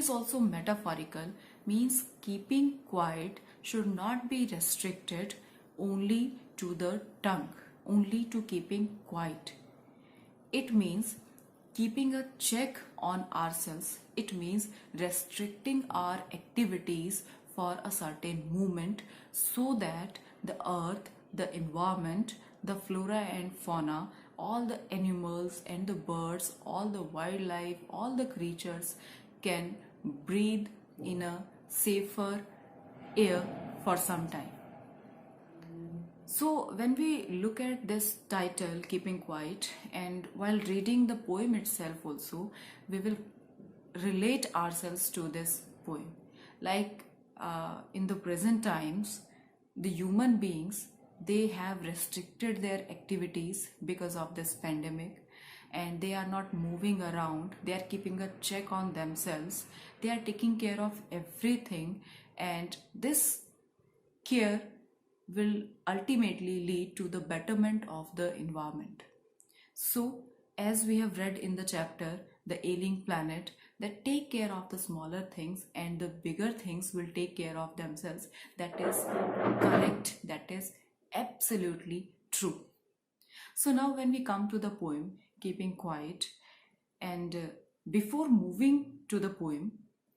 is also metaphorical, means keeping quiet should not be restricted only to the tongue, only to keeping quiet. It means keeping a check on ourselves. It means restricting our activities for a certain moment so that the earth, the environment, the flora and fauna, all the animals and the birds, all the wildlife, all the creatures can breathe in a safer air for some time. So when we look at this title, Keeping Quiet, and while reading the poem itself also, we will relate ourselves to this poem. Like in the present times, the human beings, they have restricted their activities because of this pandemic, and they are not moving around. They are keeping a check on themselves. They are taking care of everything, and this care will ultimately lead to the betterment of the environment. So, as we have read in the chapter, The Ailing Planet, that take care of the smaller things and the bigger things will take care of themselves. That is correct. That is absolutely true. So now when we come to the poem, Keeping Quiet, and before moving to the poem,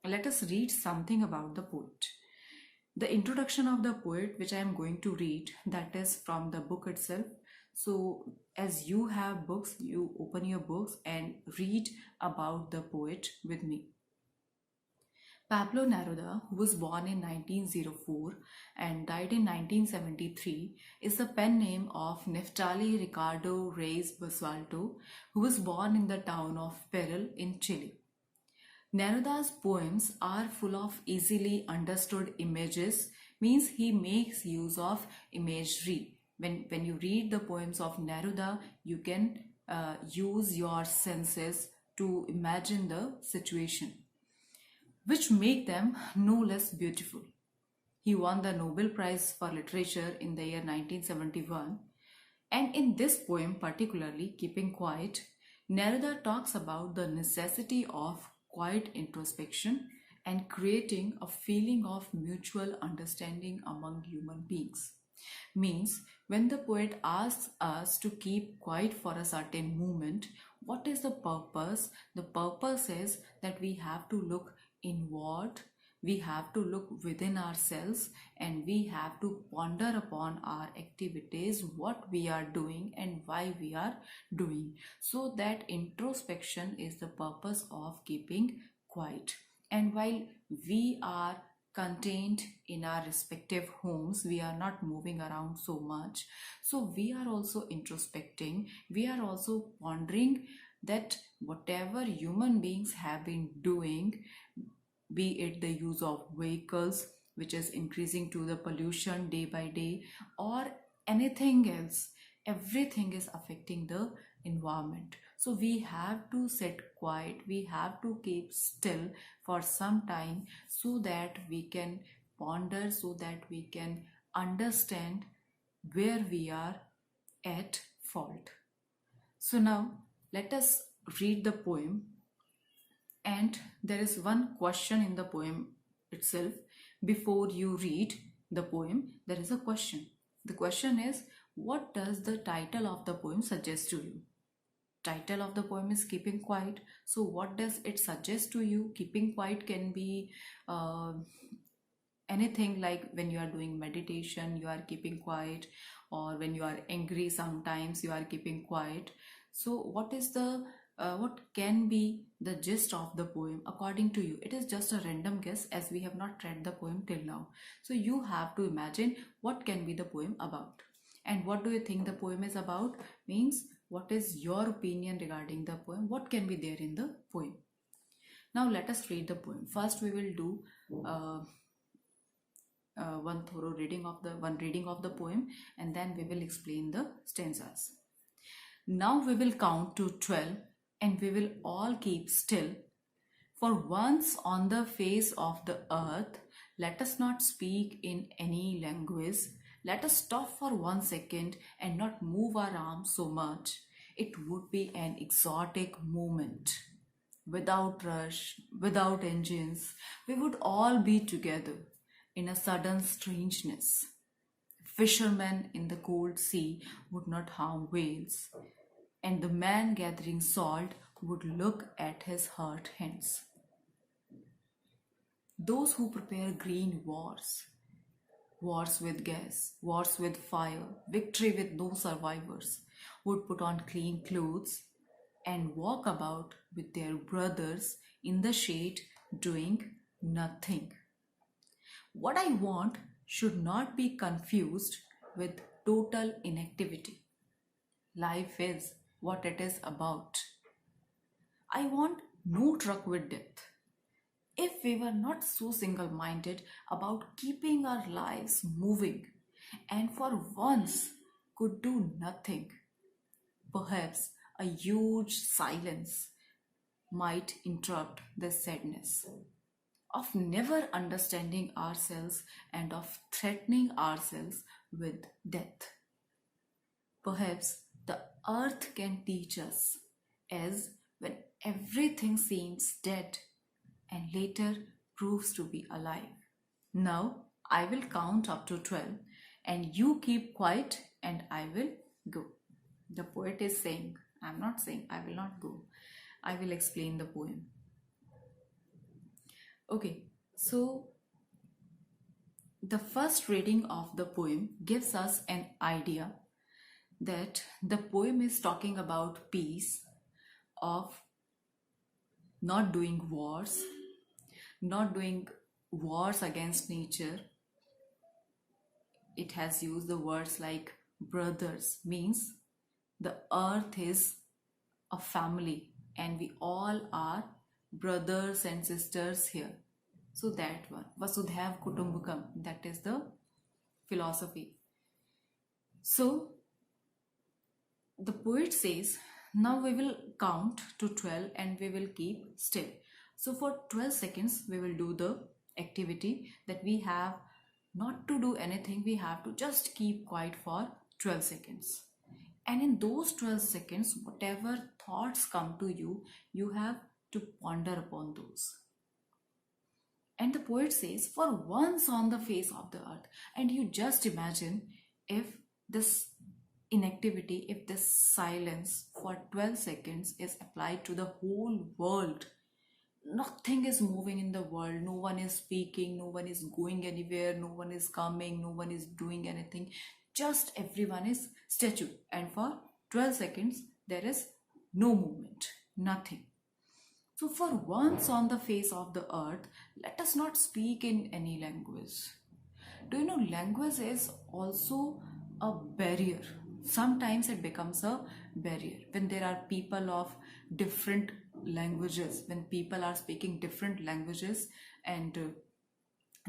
let us read something about the poet. The introduction of the poet, which I am going to read, that is from the book itself. So as you have books, you open your books and read about the poet with me. Pablo Neruda, who was born in 1904 and died in 1973, is the pen name of Neftali Ricardo Reyes Basualto, who was born in the town of Perel in Chile. Neruda's poems are full of easily understood images, means he makes use of imagery. When you read the poems of Neruda, you can use your senses to imagine the situation, which make them no less beautiful. He won the Nobel Prize for Literature in the year 1971, and in this poem particularly, Keeping Quiet, Neruda talks about the necessity of quiet introspection and creating a feeling of mutual understanding among human beings. Means when the poet asks us to keep quiet for a certain moment, what is the purpose? The purpose is that we have to look inward, we have to look within ourselves, and we have to ponder upon our activities, what we are doing and why we are doing. So that introspection is the purpose of keeping quiet. And while we are contained in our respective homes, we are not moving around so much, so we are also introspecting, we are also pondering that whatever human beings have been doing, be it the use of vehicles, which is increasing to the pollution day by day, or anything else, everything is affecting the environment. So we have to sit quiet, we have to keep still for some time so that we can ponder, so that we can understand where we are at fault. So now let us read the poem. And there is one question in the poem itself. Before you read the poem, there is a question. The question is, what does the title of the poem suggest to you? Title of the poem is Keeping Quiet. So what does it suggest to you? Keeping quiet can be anything, like when you are doing meditation, you are keeping quiet, or when you are angry, sometimes you are keeping quiet. So what is the what can be the gist of the poem according to you? It is just a random guess, as we have not read the poem till now. So you have to imagine what can be the poem about. And what do you think the poem is about? Means what is your opinion regarding the poem? What can be there in the poem? Now let us read the poem. First we will do one thorough reading of the poem, and then we will explain the stanzas. Now we will count to 12 and we will all keep still. For once on the face of the earth, let us not speak in any language. Let us stop for 1 second and not move our arms so much. It would be an exotic moment. without rush, without engines, we would all be together in a sudden strangeness. Fishermen in the cold sea would not harm whales, and the man gathering salt would look at his hurt hands. Those who prepare green wars, wars with gas, wars with fire, victory with no survivors, would put on clean clothes and walk about with their brothers in the shade doing nothing. What I want should not be confused with total inactivity. Life is what it is about. I want no truck with death. If we were not so single minded about keeping our lives moving and for once could do nothing, perhaps a huge silence might interrupt the sadness of never understanding ourselves and of threatening ourselves with death. Perhaps the earth can teach us as when everything seems dead and later proves to be alive. Now I will count up to 12 and you keep quiet and I will go. The poet is saying, I'm not saying I will not go. I will explain the poem. Okay, so the first reading of the poem gives us an idea that the poem is talking about peace, of not doing wars, not doing wars against nature. It has used the words like brothers, means the earth is a family and we all are brothers and sisters here. So that one, Vasudhaiv Kutumbakam, that is the philosophy. So the poet says, now we will count to 12 and we will keep still. So for 12 seconds, we will do the activity that we have not to do anything. We have to just keep quiet for 12 seconds. And in those 12 seconds, whatever thoughts come to you, you have to ponder upon those. And the poet says, for once on the face of the earth. And you just imagine if this inactivity, if this silence for 12 seconds is applied to the whole world. Nothing is moving in the world. No one is speaking. No one is going anywhere. No one is coming. No one is doing anything. Just everyone is statue. And for 12 seconds, there is no movement. Nothing. So for once on the face of the earth, let us not speak in any language. Do you know, language is also a barrier. Sometimes it becomes a barrier when there are people of different languages, when people are speaking different languages and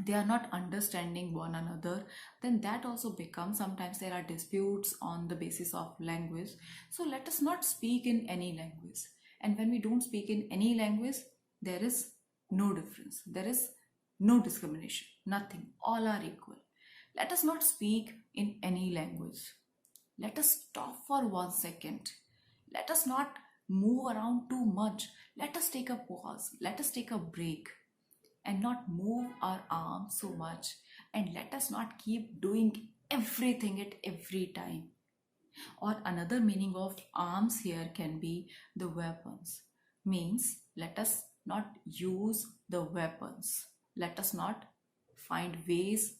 they are not understanding one another, then that also becomes, sometimes there are disputes on the basis of language. So let us not speak in any language. And when we don't speak in any language, there is no difference. There is no discrimination. Nothing. All are equal. Let us not speak in any language. Let us stop for 1 second. Let us not move around too much. Let us take a pause. Let us take a break and not move our arms so much. And let us not keep doing everything at every time. Or another meaning of arms here can be the weapons. Means let us not use the weapons. Let us not find ways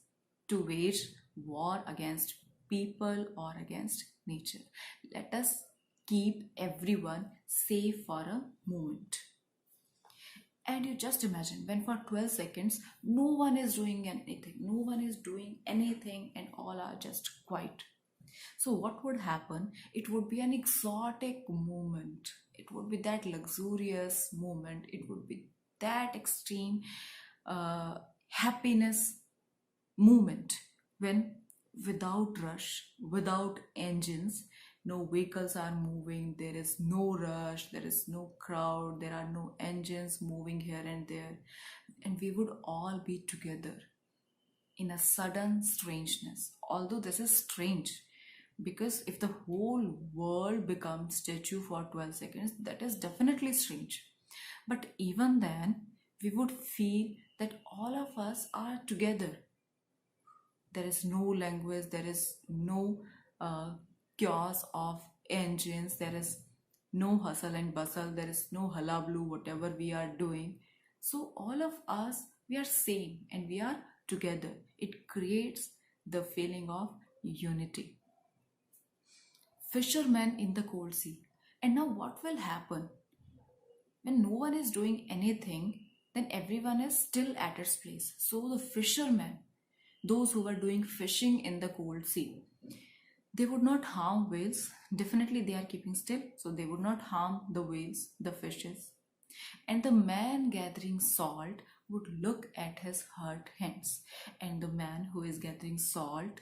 to wage war against people or against nature. Let us keep everyone safe for a moment. And you just imagine when for 12 seconds, no one is doing anything. No one is doing anything and all are just quiet. So what would happen? It would be an exotic moment. It would be that luxurious moment. It would be that extreme happiness moment when without rush, without engines, no vehicles are moving, there is no rush, there is no crowd, there are no engines moving here and there, and we would all be together in a sudden strangeness. Although this is strange, because if the whole world becomes statue for 12 seconds, that is definitely strange. But even then, we would feel that all of us are together. There is no language, there is no uh, chaos of engines, there is no hustle and bustle, there is no hullabaloo, whatever we are doing. So, all of us, we are same and we are together. It creates the feeling of unity. Fishermen in the cold sea. And now, what will happen when no one is doing anything? Then everyone is still at its place. So, the fishermen, those who are doing fishing in the cold sea, they would not harm whales. Definitely, they are keeping still, so they would not harm the whales, the fishes. And the man gathering salt would look at his hurt hands. And the man who is gathering salt,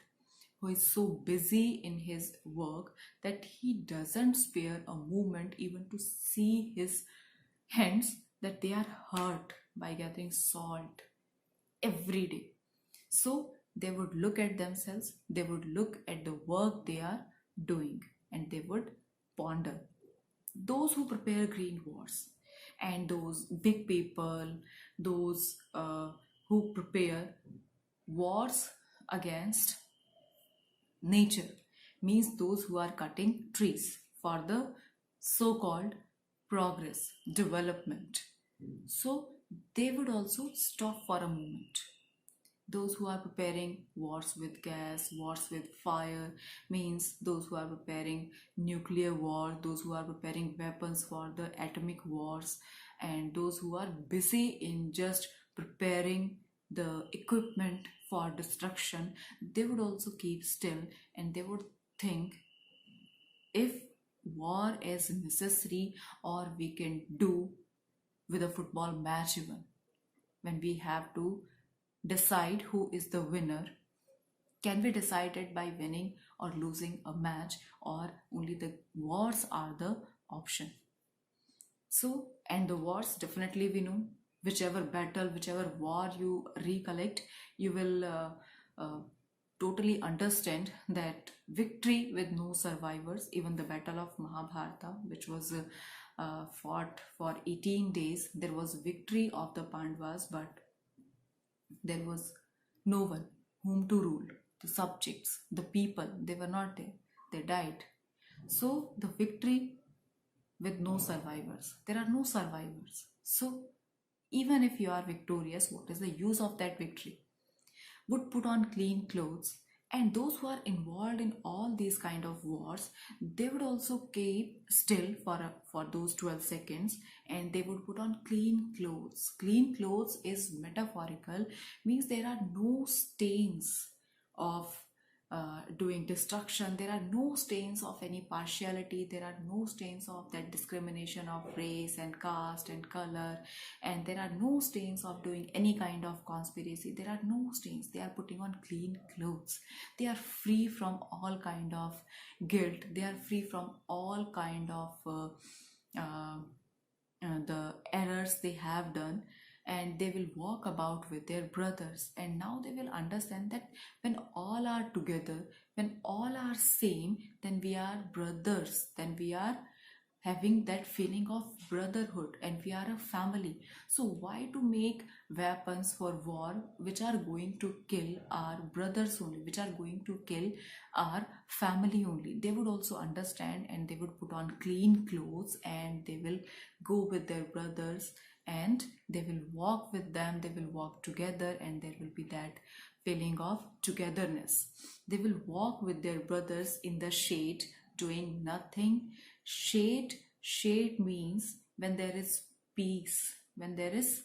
who is so busy in his work that he doesn't spare a moment even to see his hands, that they are hurt by gathering salt every day. So they would look at themselves, they would look at the work they are doing, and they would ponder. Those who prepare green wars, and those big people, those who prepare wars against nature, means those who are cutting trees for the so called progress, development. So they would also stop for a moment. Those who are preparing wars with gas, wars with fire, means those who are preparing nuclear war, those who are preparing weapons for the atomic wars, and those who are busy in just preparing the equipment for destruction, they would also keep still and they would think, if war is necessary, or we can do with a football match, even when we have to decide who is the winner, can be decided by winning or losing a match, or only the wars are the option. So, and the wars, definitely we know, whichever battle, whichever war you recollect, you will totally understand that victory with no survivors. Even the battle of Mahabharata, which was fought for 18 days, there was victory of the Pandavas, but there was no one whom to rule. The subjects, the people, they were not there. They died. So the victory with no survivors. There are no survivors. So even if you are victorious, what is the use of that victory? Would put on clean clothes, and those who are involved in all these kind of wars, they would also keep still for those 12 seconds, and they would put on clean clothes. Clean clothes is metaphorical, means there are no stains of doing destruction, there are no stains of any partiality, there are no stains of that discrimination of race and caste and color, and there are no stains of doing any kind of conspiracy. There are no stains. They are putting on clean clothes. They are free from all kind of guilt. They are free from all kind of the errors they have done, and they will walk about with their brothers. And now they will understand that when all are together, when all are same, then we are brothers, then we are having that feeling of brotherhood, and we are a family. So why to make weapons for war which are going to kill our brothers only, which are going to kill our family only? They would also understand, and they would put on clean clothes, and they will go with their brothers, and they will walk with them, they will walk together, and there will be that feeling of togetherness. They will walk with their brothers in the shade, doing nothing. Shade means when there is peace, when there is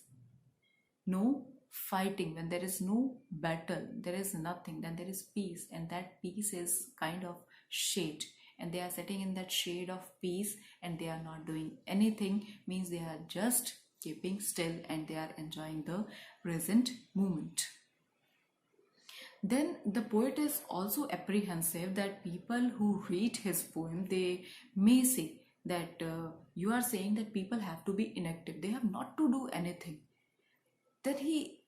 no fighting, when there is no battle, there is nothing, then there is peace, and that peace is kind of shade. And they are sitting in that shade of peace, and they are not doing anything, means they are just keeping still, and they are enjoying the present moment. Then the poet is also apprehensive that people who read his poem, they may say that you are saying that people have to be inactive, they have not to do anything. Then he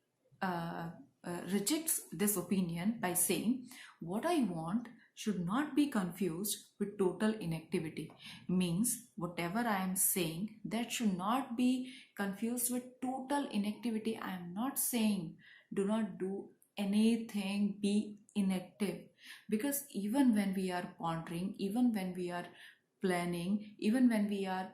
rejects this opinion by saying, what I want should not be confused with total inactivity. Means whatever I am saying, that should not be confused with total inactivity. I am not saying do not do anything, be inactive. Because even when we are pondering, even when we are planning, even when we are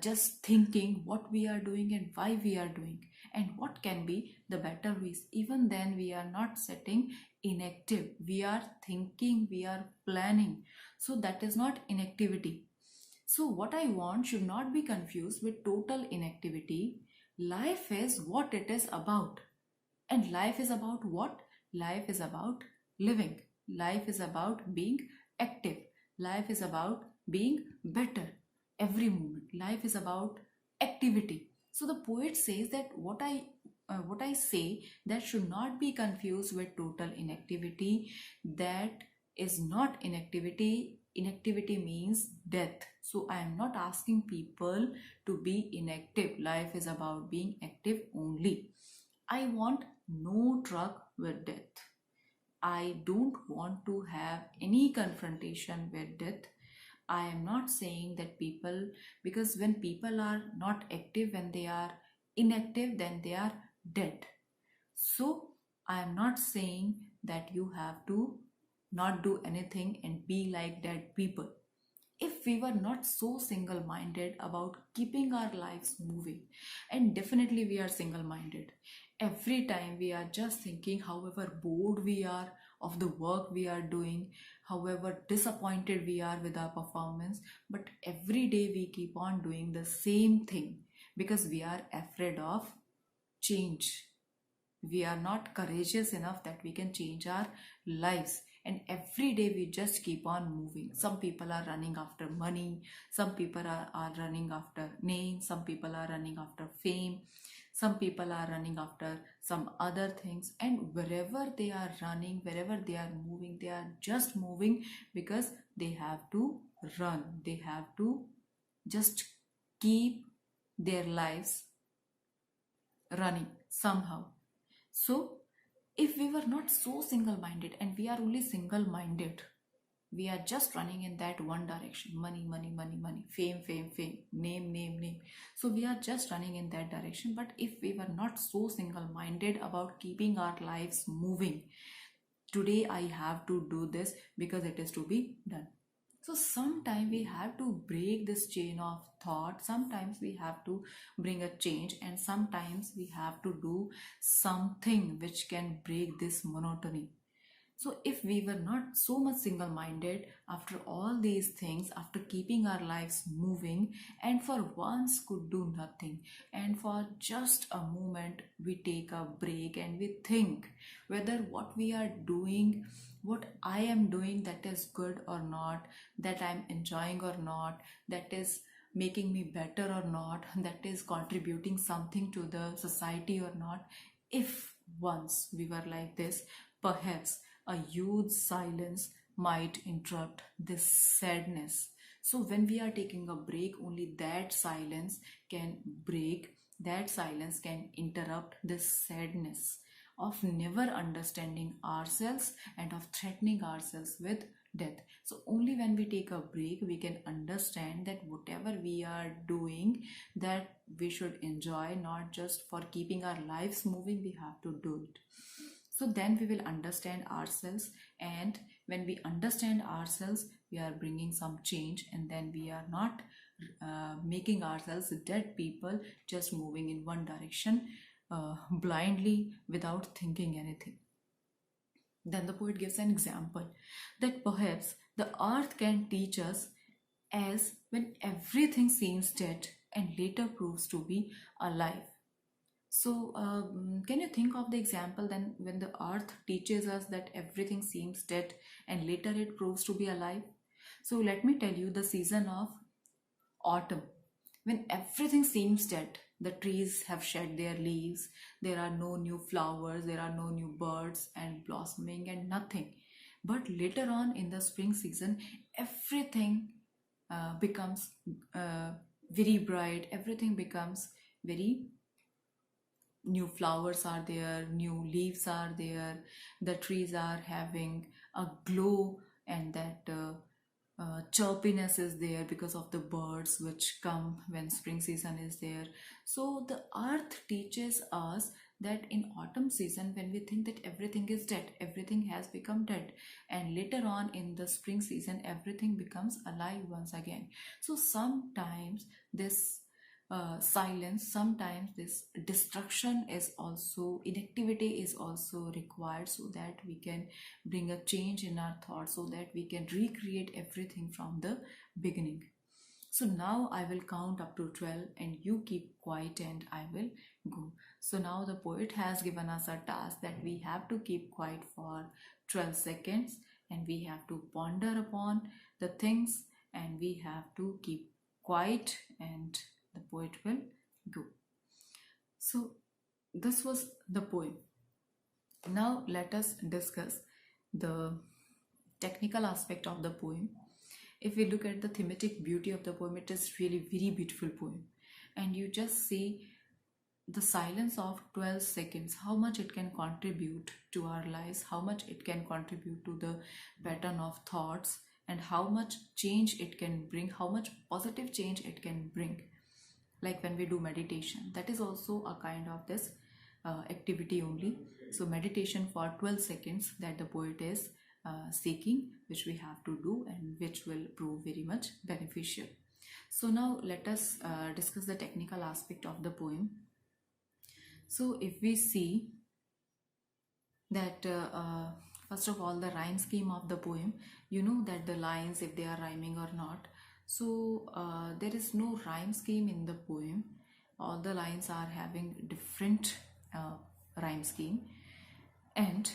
just thinking what we are doing and why we are doing and what can be the better ways, even then we are not sitting inactive. We are thinking, we are planning. So that is not inactivity. So what I want should not be confused with total inactivity. Life is what it is about. And life is about what? Life is about living. Life is about being active. Life is about being better every moment. Life is about activity. So the poet says that what I say, that should not be confused with total inactivity. That is not inactivity. Inactivity means death. So I am not asking people to be inactive. Life is about being active only. I want no truck with death. I don't want to have any confrontation with death. I am not saying that people, because when people are not active, when they are inactive, then they are dead. So I am not saying that you have to not do anything and be like dead people. If we were not so single minded about keeping our lives moving, and definitely we are single minded, every time we are just thinking, however bored we are of the work we are doing, however disappointed we are with our performance, but every day we keep on doing the same thing because we are afraid of change. We are not courageous enough that we can change our lives, and every day we just keep on moving. Some people are running after money, some people are running after name, some people are running after fame, some people are running after some other things, and wherever they are running, wherever they are moving, they are just moving because they have to run, they have to just keep their lives running somehow. So, if we were not so single minded and we are only single minded, we are just running in that one direction, money, money, money, money, fame, fame, fame, name, name, name. So, we are just running in that direction. But if we were not so single minded about keeping our lives moving, today I have to do this because it is to be done. So sometimes we have to break this chain of thought. Sometimes we have to bring a change, and sometimes we have to do something which can break this monotony. So if we were not so much single-minded after all these things, after keeping our lives moving, and for once could do nothing, and for just a moment we take a break and we think whether what we are doing, what I am doing, that is good or not, that I am enjoying or not, that is making me better or not, that is contributing something to the society or not. If once we were like this, perhaps a huge silence might interrupt this sadness. So when we are taking a break, only that silence can break, that silence can interrupt this sadness of never understanding ourselves and of threatening ourselves with death. So only when we take a break, we can understand that whatever we are doing, that we should enjoy, not just for keeping our lives moving, we have to do it. So then we will understand ourselves, and when we understand ourselves, we are bringing some change, and then we are not making ourselves dead people just moving in one direction blindly without thinking anything. Then the poet gives an example that perhaps the earth can teach us as when everything seems dead and later proves to be alive. So, can you think of the example then when the earth teaches us that everything seems dead and later it proves to be alive? So, let me tell you the season of autumn. When everything seems dead, the trees have shed their leaves, there are no new flowers, there are no new birds and blossoming and nothing. But later on in the spring season, everything becomes very bright, everything becomes very, new flowers are there, new leaves are there, the trees are having a glow, and that chirpiness is there because of the birds which come when spring season is there. So the earth teaches us that in autumn season, when we think that everything is dead, everything has become dead, and later on in the spring season everything becomes alive once again. So sometimes this silence, sometimes this destruction is also, inactivity is also required, so that we can bring a change in our thoughts, so that we can recreate everything from the beginning. So now I will count up to 12 and you keep quiet and I will go. So now the poet has given us a task that we have to keep quiet for 12 seconds and we have to ponder upon the things and we have to keep quiet and the poet will go. So this was the poem. Now let us discuss the technical aspect of the poem. If we look at the thematic beauty of the poem, it is really very beautiful poem, and you just see the silence of 12 seconds, how much it can contribute to our lives, how much it can contribute to the pattern of thoughts, and how much change it can bring, how much positive change it can bring. Like when we do meditation, that is also a kind of this activity only. So meditation for 12 seconds that the poet is seeking, which we have to do and which will prove very much beneficial. So now let us discuss the technical aspect of the poem. So if we see that first of all, the rhyme scheme of the poem, you know that the lines, if they are rhyming or not. So there is no rhyme scheme in the poem. All the lines are having different rhyme scheme. And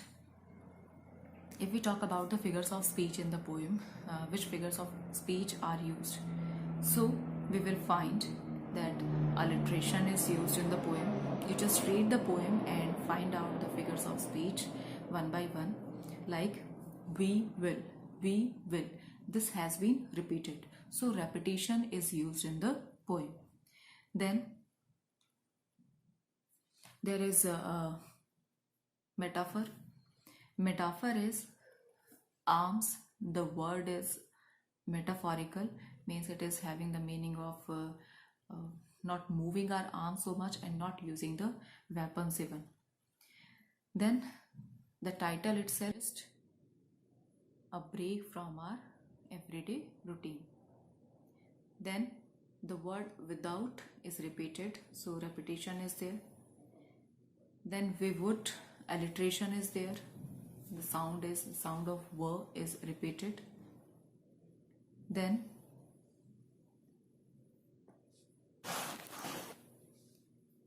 if we talk about the figures of speech in the poem, which figures of speech are used? So we will find that alliteration is used in the poem. You just read the poem and find out the figures of speech one by one. Like we will, we will. This has been repeated. So repetition is used in the poem. Then there is a metaphor. Metaphor is arms. The word is metaphorical, means it is having the meaning of not moving our arms so much and not using the weapons even. Then the title itself is a break from our everyday routine. Then the word without is repeated, so repetition is there. Then we would, alliteration is there. The sound of w is repeated. Then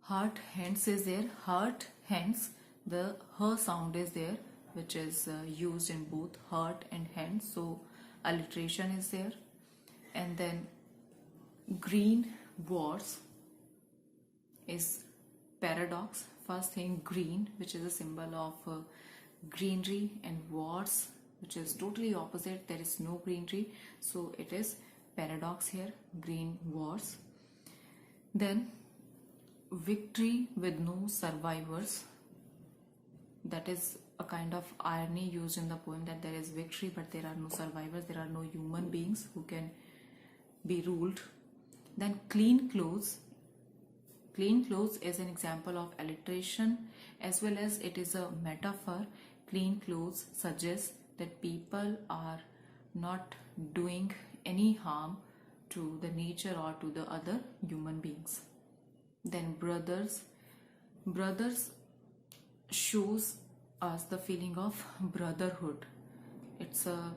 heart, hence is there. Heart, hence, the her sound is there, which is used in both heart and hence, so alliteration is there. And then green wars is paradox. First thing, green, which is a symbol of greenery, and wars, which is totally opposite, there is no greenery, so it is paradox here, green wars. Then victory with no survivors, that is a kind of irony used in the poem, that there is victory but there are no survivors, there are no human beings who can be ruled. Then clean clothes. Clean clothes is an example of alliteration, as well as it is a metaphor. Clean clothes suggests that people are not doing any harm to the nature or to the other human beings. Then brothers. Brothers shows us the feeling of brotherhood. It's a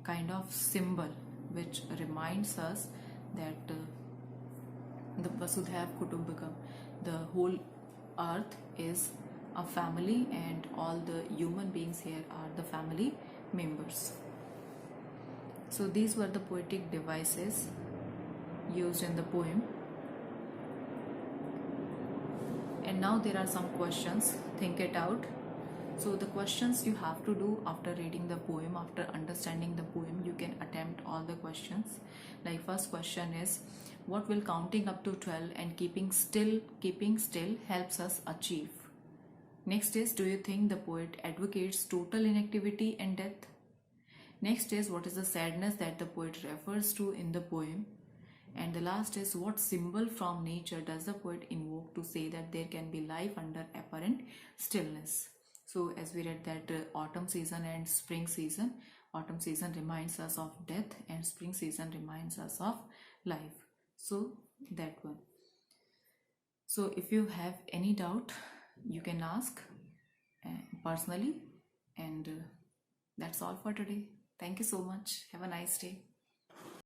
kind of symbol which reminds us that the Vasudhaiv Kutumbakam, the whole earth is a family and all the human beings here are the family members. So these were the poetic devices used in the poem. And now there are some questions, think it out. So the questions you have to do after reading the poem, after understanding the poem, you can attempt all the questions. Like first question is, what will counting up to 12 and keeping still helps us achieve? Next is, do you think the poet advocates total inactivity and death? Next is what is the sadness that the poet refers to in the poem. And the last is what symbol from nature does the poet invoke to say that there can be life under apparent stillness. So as we read that autumn season and spring season, autumn season reminds us of death and spring season reminds us of life. So that one. So if you have any doubt, you can ask personally, and that's all for today. Thank you so much. Have a nice day.